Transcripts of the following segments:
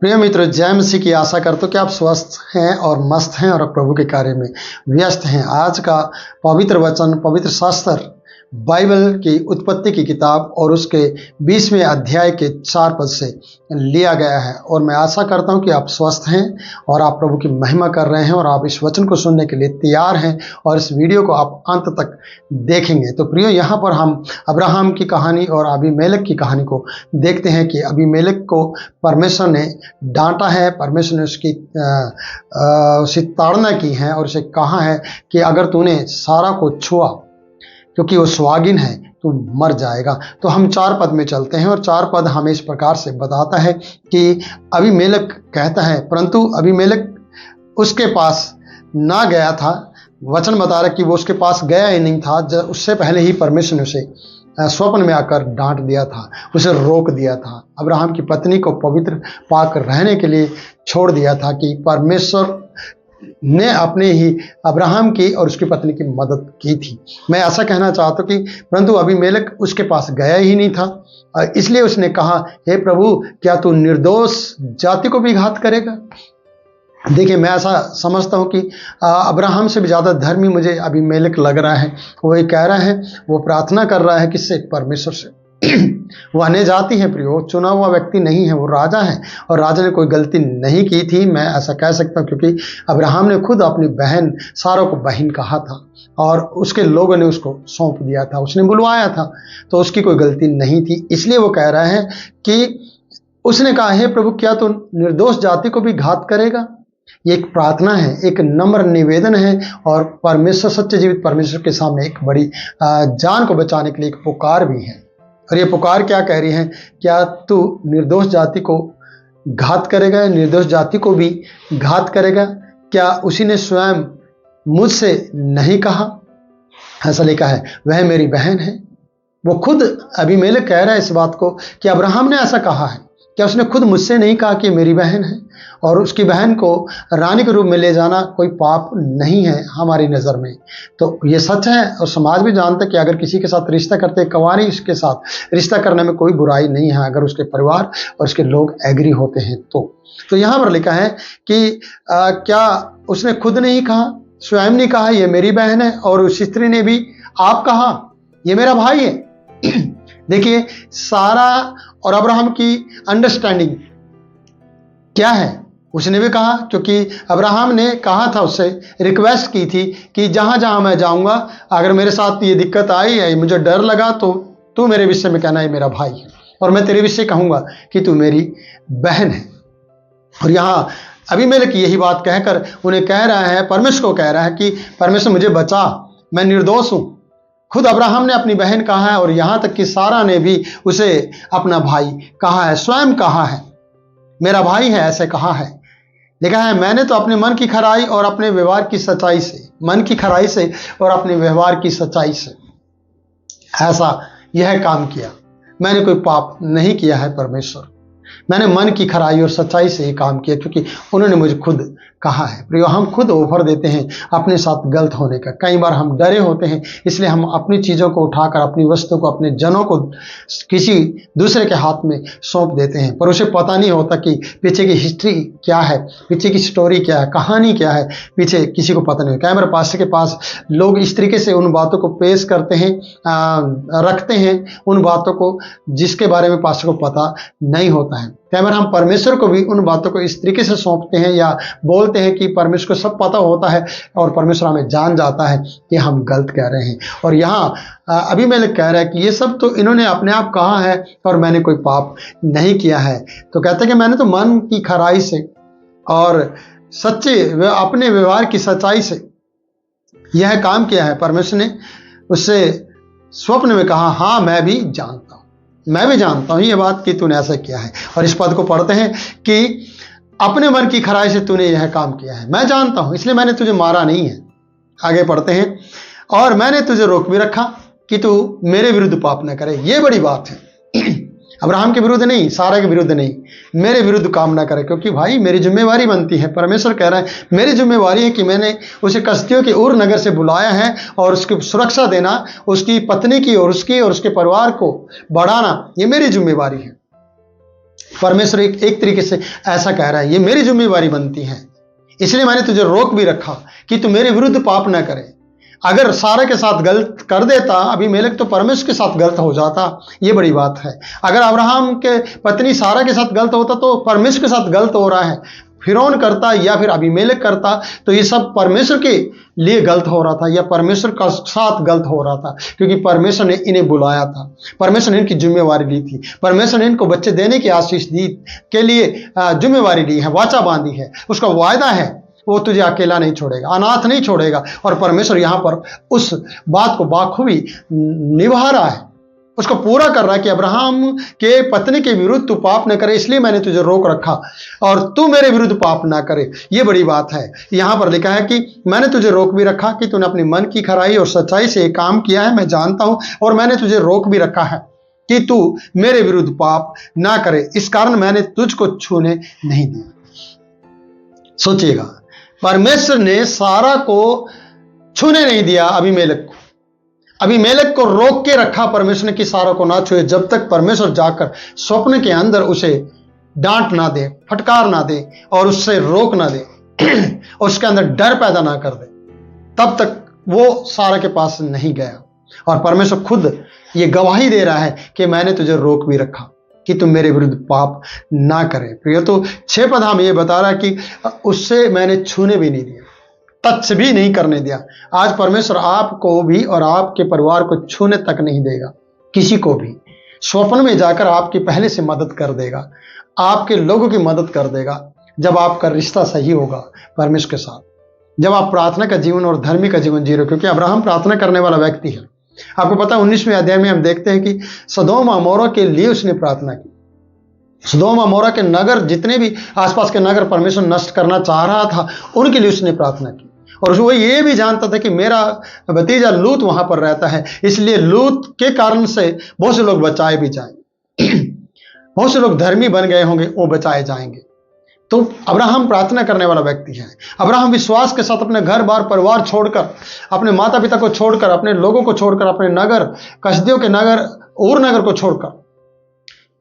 प्रिय मित्र, जय मसीह की आशा करता हूँ कि आप स्वस्थ हैं और मस्त हैं और प्रभु के कार्य में व्यस्त हैं। आज का पवित्र वचन पवित्र शास्त्र बाइबल की उत्पत्ति की किताब और उसके 20वें अध्याय के 4 पद से लिया गया है। और मैं आशा करता हूँ कि आप स्वस्थ हैं और आप प्रभु की महिमा कर रहे हैं और आप इस वचन को सुनने के लिए तैयार हैं और इस वीडियो को आप अंत तक देखेंगे। तो प्रियो, यहाँ पर हम अब्राहम की कहानी और अबीमेलेक की कहानी को देखते हैं कि अबीमेलेक को परमेश्वर ने डांटा है, परमेश्वर ने उसकी ताड़ना की है और उसे कहा है कि अगर तूने सारा को छुआ क्योंकि वो सुहागिन है तो मर जाएगा। तो हम 4 पद में चलते हैं और 4 पद हमें इस प्रकार से बताता है कि अबीमेलेक कहता है, परंतु अबीमेलेक उसके पास ना गया था। वचन बता रहा कि वो उसके पास गया ही नहीं था, उससे पहले ही परमेश्वर ने उसे स्वप्न में आकर डांट दिया था, उसे रोक दिया था। अब्राहम की पत्नी को पवित्र पाक रहने के लिए छोड़ दिया था कि परमेश्वर ने अपने ही अब्राहम की और उसकी पत्नी की मदद की थी। मैं ऐसा कहना चाहता हूँ कि परंतु अबीमेलेक उसके पास गया ही नहीं था, इसलिए उसने कहा, हे प्रभु, क्या तू निर्दोष जाति को भी घात करेगा? देखिए, मैं ऐसा समझता हूँ कि अब्राहम से भी ज़्यादा धर्मी मुझे अबीमेलेक लग रहा है। वो ये कह रहा है, वो प्रार्थना कर रहा है किससे? परमेश्वर से। वो अन्य जाति है प्रियो, चुना हुआ व्यक्ति नहीं है, वो राजा है और राजा ने कोई गलती नहीं की थी। मैं ऐसा कह सकता हूँ क्योंकि अब्राहम ने खुद अपनी बहन सारा को बहन कहा था और उसके लोगों ने उसको सौंप दिया था, उसने बुलवाया था, तो उसकी कोई गलती नहीं थी। इसलिए वो कह रहा है कि उसने कहा, हे प्रभु, क्या तू निर्दोष जाति को भी घात करेगा? ये एक प्रार्थना है, एक नम्र निवेदन है और परमेश्वर, सच्चे जीवित परमेश्वर के सामने एक बड़ी जान को बचाने के लिए एक पुकार भी है। और ये पुकार क्या कह रही है? क्या तू निर्दोष जाति को घात करेगा? निर्दोष जाति को भी घात करेगा? क्या उसी ने स्वयं मुझसे नहीं कहा? ऐसा लिखा है, वह मेरी बहन है। वो खुद अबीमेलेक कह रहा है इस बात को कि अब्राहम ने ऐसा कहा है। क्या उसने खुद मुझसे नहीं कहा कि मेरी बहन है? और उसकी बहन को रानी के रूप में ले जाना कोई पाप नहीं है हमारी नज़र में। तो ये सच है और समाज भी जानता है कि अगर किसी के साथ रिश्ता करते, कंवारी के साथ रिश्ता करने में कोई बुराई नहीं है, अगर उसके परिवार और उसके लोग एग्री होते हैं तो यहाँ पर लिखा है कि क्या उसने खुद नहीं कहा, स्वयं ने कहा ये मेरी बहन है, और उस स्त्री ने भी आप कहा ये मेरा भाई है। देखिए, सारा और अब्राहम की अंडरस्टैंडिंग क्या है? उसने भी कहा, क्योंकि अब्राहम ने कहा था, उससे रिक्वेस्ट की थी कि जहां जहां मैं जाऊंगा, अगर मेरे साथ ये दिक्कत आई है, मुझे डर लगा, तो तू मेरे विषय में कहना ये मेरा भाई है और मैं तेरे विषय कहूंगा कि तू मेरी बहन है। और यहाँ अबीमेलेक यही बात कहकर उन्हें कह रहा है, परमेश्वर को कह रहा है कि परमेश्वर मुझे बचा, मैं निर्दोष हूं। खुद अब्राहम ने अपनी बहन कहा है और यहाँ तक कि सारा ने भी उसे अपना भाई कहा है, स्वयं कहा है, मेरा भाई है, ऐसे कहा है। लिखा है, मैंने तो अपने मन की खराई और अपने व्यवहार की सच्चाई से, मन की खराई से और अपने व्यवहार की सच्चाई से ऐसा यह काम किया। मैंने कोई पाप नहीं किया है परमेश्वर, मैंने मन की खराई और सच्चाई से ही काम किया, क्योंकि उन्होंने मुझे खुद कहा है। प्रियो, हम खुद ऑफर देते हैं अपने साथ गलत होने का। कई बार हम डरे होते हैं, इसलिए हम अपनी चीज़ों को उठाकर, अपनी वस्तु को, अपने जनों को किसी दूसरे के हाथ में सौंप देते हैं, पर उसे पता नहीं होता कि पीछे की हिस्ट्री क्या है, पीछे की स्टोरी क्या है, कहानी क्या है, पीछे किसी को पता नहीं होता। कैमरा पास्टर के पास लोग इस तरीके से उन बातों को पेश करते हैं, रखते हैं उन बातों को जिसके बारे में पास्टर को पता नहीं होता है। कैमरा हम परमेश्वर को भी उन बातों को इस तरीके से सौंपते हैं या बोलते हैं कि परमेश्वर को सब पता होता है और परमेश्वर हमें जान जाता है कि हम गलत कह रहे हैं। और यहाँ अबीमेलेक कह रहा है कि ये सब तो इन्होंने अपने आप कहा है और मैंने कोई पाप नहीं किया है। तो कहते हैं कि मैंने तो मन की खराई से और सच्चे अपने व्यवहार की सच्चाई से यह काम किया है। परमेश्वर ने उससे स्वप्न में कहा, हाँ मैं भी जानता हूँ, मैं भी जानता हूँ ये बात कि तूने ऐसा किया है। और इस पद को पढ़ते हैं कि अपने मन की खराई से तूने यह काम किया है, मैं जानता हूं, इसलिए मैंने तुझे मारा नहीं है। आगे पढ़ते हैं, और मैंने तुझे रोक भी रखा कि तू मेरे विरुद्ध पाप न करे। ये बड़ी बात है। अब्राहम के विरुद्ध नहीं, सारा के विरुद्ध नहीं, मेरे विरुद्ध काम ना करे, क्योंकि भाई मेरी जिम्मेवारी बनती है। परमेश्वर कह रहा है मेरी जिम्मेवारी है कि मैंने उसे कसदियों के उर नगर से बुलाया है और उसकी सुरक्षा देना, उसकी पत्नी की और उसके परिवार को बढ़ाना, ये मेरी जिम्मेवारी है। परमेश्वर एक तरीके से ऐसा कह रहा है, ये मेरी जिम्मेवारी बनती है, इसलिए मैंने तुझे रोक भी रखा कि तू मेरे विरुद्ध पाप ना करे। अगर सारा के साथ गलत कर देता अबीमेलेक तो परमेश्वर के साथ गलत हो जाता, ये बड़ी बात है। अगर अब्राहम के पत्नी सारा के साथ गलत होता तो परमेश्वर के साथ गलत हो रहा है, फिरौन करता या फिर अबीमेलेक करता तो ये सब परमेश्वर के लिए गलत हो रहा था या परमेश्वर का साथ गलत हो रहा था, क्योंकि परमेश्वर ने इन्हें बुलाया था, परमेश्वर ने इनकी जिम्मेवारी ली थी, परमेश्वर ने इनको बच्चे देने की आशीष दी के लिए जिम्मेवारी ली है, वाचा बांधी है, उसका वायदा है वो तुझे अकेला नहीं छोड़ेगा, अनाथ नहीं छोड़ेगा। और परमेश्वर यहां पर उस बात को बाखूबी निभा रहा है, उसको पूरा कर रहा है कि अब्राहम के पत्नी के विरुद्ध तू पाप न करे, इसलिए मैंने तुझे रोक रखा और तू मेरे विरुद्ध पाप ना करे। ये बड़ी बात है। यहां पर लिखा है कि मैंने तुझे रोक भी रखा कि तूने अपने मन की खराई और सच्चाई से एक काम किया है, मैं जानता हूं, और मैंने तुझे रोक भी रखा है कि तू मेरे विरुद्ध पाप ना करे, इस कारण मैंने तुझको छूने नहीं दिया। सोचिएगा, परमेश्वर ने सारा को छूने नहीं दिया, अबीमेलेक को रोक के रखा परमेश्वर ने कि सारा को ना छुए, जब तक परमेश्वर जाकर स्वप्न के अंदर उसे डांट ना दे, फटकार ना दे और उससे रोक ना दे और उसके अंदर डर पैदा ना कर दे, तब तक वो सारा के पास नहीं गया। और परमेश्वर खुद ये गवाही दे रहा है कि मैंने तुझे रोक भी रखा कि तुम मेरे विरुद्ध पाप ना करे। प्रिय, तो 6 पद हमें ये बता रहा है कि उससे मैंने छूने भी नहीं दिया, टच भी नहीं करने दिया। आज परमेश्वर आपको भी और आपके परिवार को छूने तक नहीं देगा, किसी को भी। स्वप्न में जाकर आपकी पहले से मदद कर देगा, आपके लोगों की मदद कर देगा, जब आपका रिश्ता सही होगा परमेश्वर के साथ, जब आप प्रार्थना का जीवन और धर्मी का जीवन जी रहे हो। क्योंकि अब्राहम प्रार्थना करने वाला व्यक्ति है। आपको पता है 19वें अध्याय में हम देखते हैं कि सदोम अमोरा के लिए उसने प्रार्थना की। सदोम अमोरा के नगर, जितने भी आसपास के नगर परमेश्वर नष्ट करना चाह रहा था, उनके लिए उसने प्रार्थना की। और वो ये भी जानता था कि मेरा भतीजा लूत वहां पर रहता है, इसलिए लूत के कारण से बहुत से लोग बचाए भी जाएंगे बहुत से लोग धर्मी बन गए होंगे, वो बचाए जाएंगे। तो अब्राहम प्रार्थना करने वाला व्यक्ति है। अब्राहम विश्वास के साथ अपने घर बार परिवार छोड़कर, अपने माता पिता को छोड़कर, अपने लोगों को छोड़कर, अपने नगर, कसदियों के नगर, ऊर नगर को छोड़कर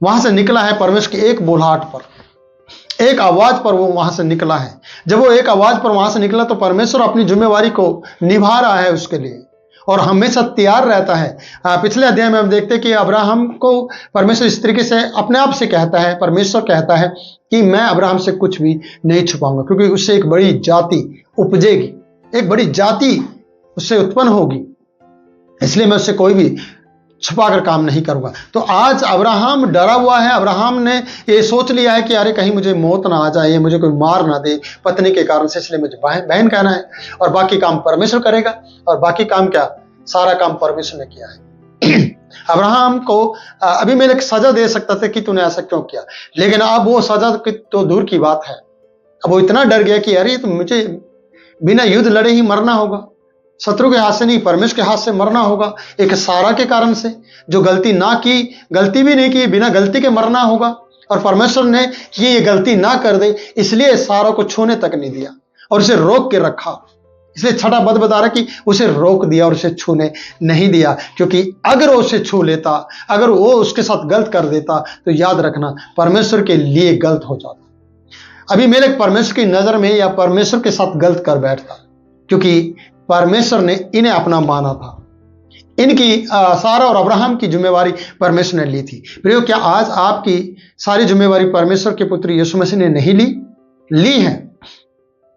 वहां से निकला है परमेश्वर की एक बुलाहट पर, एक आवाज पर वो वहां से निकला है। जब वो एक आवाज पर वहां से निकला तो परमेश्वर अपनी जिम्मेवारी को निभा रहा है उसके लिए और हमेशा तैयार रहता है। पिछले अध्याय में हम देखते हैं कि अब्राहम को परमेश्वर इस तरीके से अपने आप से कहता है, परमेश्वर कहता है कि मैं अब्राहम से कुछ भी नहीं छुपाऊंगा, क्योंकि उससे एक बड़ी जाति उपजेगी, एक बड़ी जाति उससे उत्पन्न होगी, इसलिए मैं उससे कोई भी छुपाकर काम नहीं करूंगा। तो आज अब्राहम डरा हुआ है। अब्राहम ने ये सोच लिया है कि अरे कहीं मुझे मौत ना आ जाए, मुझे कोई मार ना दे पत्नी के कारण से, इसलिए मुझे बहन कहना है और बाकी काम परमेश्वर करेगा। और बाकी काम क्या? सारा काम परमेश्वर ने किया है। अब्राहम को अबीमेलेक सजा दे सकता था कि तूने ऐसा क्यों किया, लेकिन अब वो सजा तो दूर की बात है। अब वो इतना डर गया कि अरे तो मुझे बिना युद्ध लड़े ही मरना होगा, शत्रु के हाथ से नहीं, परमेश्वर के हाथ से मरना होगा। एक सारा के कारण से जो गलती ना की, गलती भी नहीं की, बिना गलती के मरना होगा। और परमेश्वर ने ये गलती ना कर दे, इसलिए सारा को छूने तक नहीं दिया और उसे रोक के रखा। इसलिए 6ठा पद बता रहा कि उसे रोक दिया और उसे छूने नहीं दिया, क्योंकि अगर वो उसे छू लेता, अगर वो उसके साथ गलत कर देता तो याद रखना परमेश्वर के लिए गलत हो जाता। अबीमेलेक परमेश्वर की नजर में या परमेश्वर के साथ गलत कर बैठता, क्योंकि परमेश्वर ने इन्हें अपना माना था। इनकी सारा और अब्राहम की जिम्मेवारी परमेश्वर ने ली थी। प्रियो, क्या आज आपकी सारी जिम्मेवारी परमेश्वर के पुत्र यीशु मसीह ने नहीं ली है?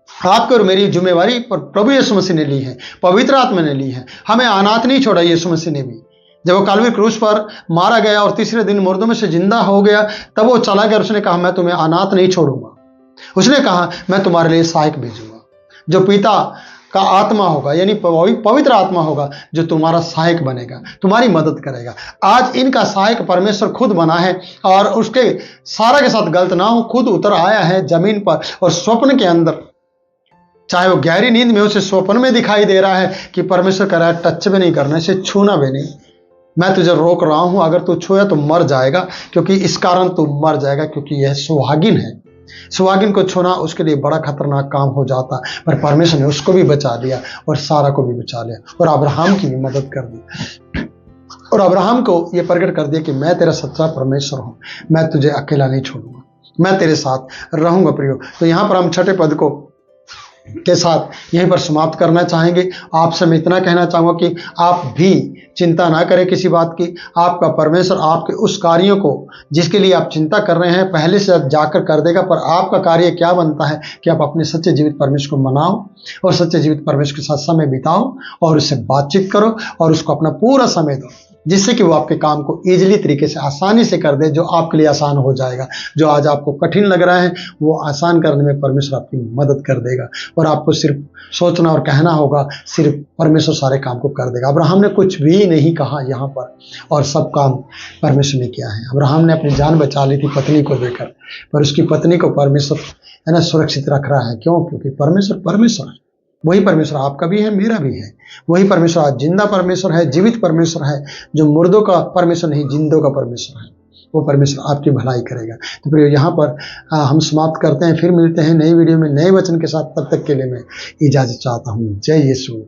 आपकी और मेरी जिम्मेवारी पर प्रभु यीशु मसीह ने ली है, पवित्र आत्मा ने ली है। हमें अनाथ नहीं छोड़ा यीशु मसीह ने भी। जब वो कालवी क्रूस पर मारा गया और तीसरे दिन मुर्दों में से जिंदा हो गया, तब वो चला गया। उसने कहा मैं तुम्हें अनाथ नहीं छोड़ूंगा। उसने कहा मैं तुम्हारे लिए सहायक भेजूंगा, जो पिता का आत्मा होगा, यानी पवित्र आत्मा होगा, जो तुम्हारा सहायक बनेगा, तुम्हारी मदद करेगा। आज इनका सहायक परमेश्वर खुद बना है और उसके सारा के साथ गलत ना हो, खुद उतर आया है जमीन पर और स्वप्न के अंदर, चाहे वो गहरी नींद में, उसे स्वप्न में दिखाई दे रहा है कि परमेश्वर कह रहा है टच भी नहीं करना, इसे छूना भी नहीं, मैं तुझे रोक रहा हूं। अगर तू छुआ तो मर जाएगा, क्योंकि इस कारण तू मर जाएगा, क्योंकि यह सुहागिन है। सुहागिन को छूना उसके लिए बड़ा खतरनाक काम हो जाता, पर परमेश्वर ने उसको भी बचा लिया और सारा को भी बचा लिया और अब्राहम की भी मदद कर दी। और अब्राहम को ये प्रकट कर दिया कि मैं तेरा सच्चा परमेश्वर हूँ, मैं तुझे अकेला नहीं छोड़ूंगा, मैं तेरे साथ रहूंगा प्रियो। तो यहाँ पर हम छठे पद को के साथ यहीं पर समाप्त करना चाहेंगे। आपसे मैं इतना कहना चाहूँगा कि आप भी चिंता ना करें किसी बात की। आपका परमेश्वर आपके उस कार्यों को जिसके लिए आप चिंता कर रहे हैं पहले से जाकर कर देगा। पर आपका कार्य क्या बनता है कि आप अपने सच्चे जीवित परमेश्वर को मनाओ और सच्चे जीवित परमेश्वर के साथ समय बिताओ और उससे बातचीत करो और उसको अपना पूरा समय दो, जिससे कि वो आपके काम को ईजिली तरीके से आसानी से कर दे, जो आपके लिए आसान हो जाएगा। जो आज आपको कठिन लग रहा है वो आसान करने में परमेश्वर आपकी मदद कर देगा और आपको सिर्फ सोचना और कहना होगा, सिर्फ परमेश्वर सारे काम को कर देगा। अब्राहम ने कुछ भी नहीं कहा यहाँ पर और सब काम परमेश्वर ने किया है। अब्राहम ने अपनी जान बचा ली थी पत्नी को देकर, पर उसकी पत्नी को परमेश्वर है ना सुरक्षित रख रहा है। क्यों? क्योंकि परमेश्वर परमेश्वर है। वही परमेश्वर आपका भी है, मेरा भी है। वही परमेश्वर आज जिंदा परमेश्वर है, जीवित परमेश्वर है, जो मुर्दों का परमेश्वर नहीं जिंदों का परमेश्वर है। वो परमेश्वर आपकी भलाई करेगा। तो प्रिय यहाँ पर हम समाप्त करते हैं, फिर मिलते हैं नई वीडियो में नए वचन के साथ। तब तक के लिए मैं इजाजत चाहता हूँ। जय यीशु।